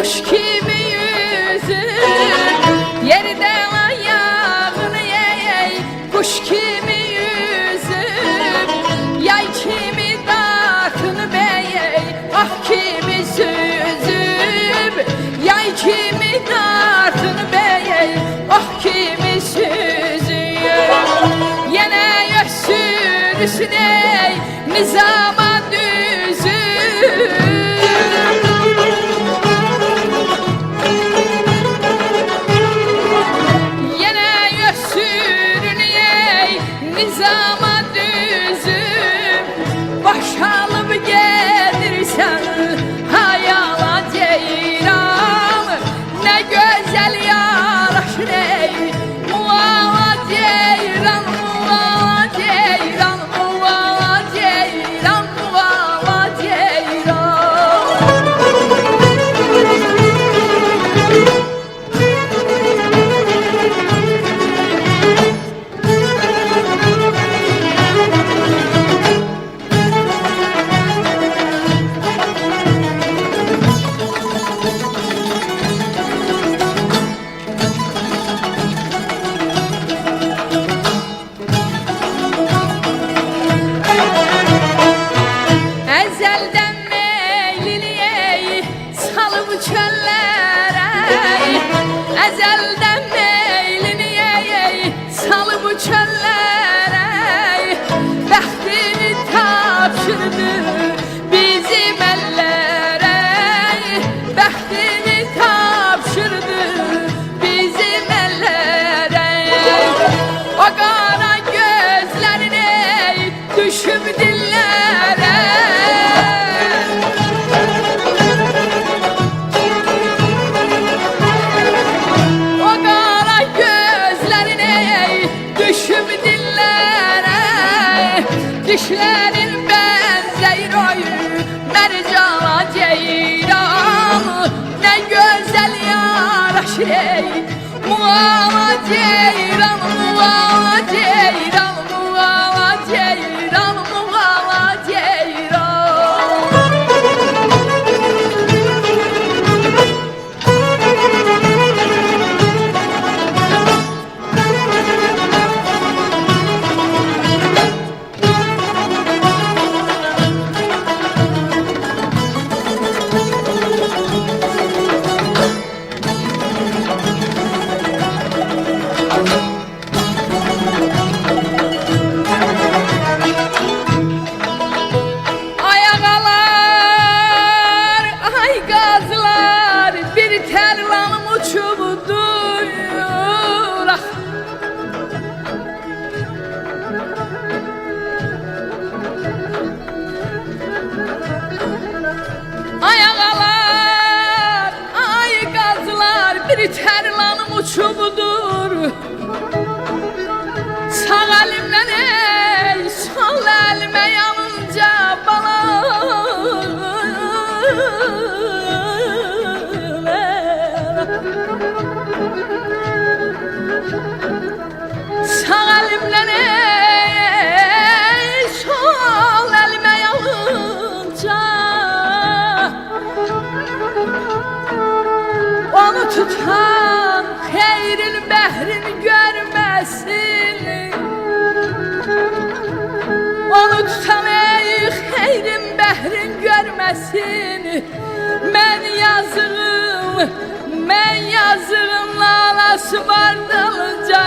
kuş kimi yüzüm, yerde ayağını yey, kuş kimi yüzüm, yay kimi dartını beyey, ah kimi süzüm, yay kimi dartını beyey, ah kimi süzüm. Yine göğsün ey nizama düzüm, nizama düzüm, baş alıp gelirsen hayala ceyran, ne güzel yaraşır ey muala ceyran, muala ceyran, muala ceyran, muala ceyran. Ezelden meyliliyey salıp çöllere, ezelden meyliliyey salıp çöllere, bəxtini tapşırdı bizim ellere, bəxtini tapşırdı bizim ellere. O qara gözlerine düşüp dillere, düşüp dillere, dişlerin benzeyir oyu mercana ceyran, ne güzel yaraşır ey muala ceyran, muala ceyran, muala ceyran, muala ceyran. Ayağalar, ay gazlar, bir terlanım uçubdur. Sağ elimden ey, sol elime yanınca balar. Sağ elimden ey, sol elime yanınca onu tutan xeyrin bəhrin görməsin, onu tutan ey xeyrin bəhrin görməsin. Mən yazığım lalası var dalınca,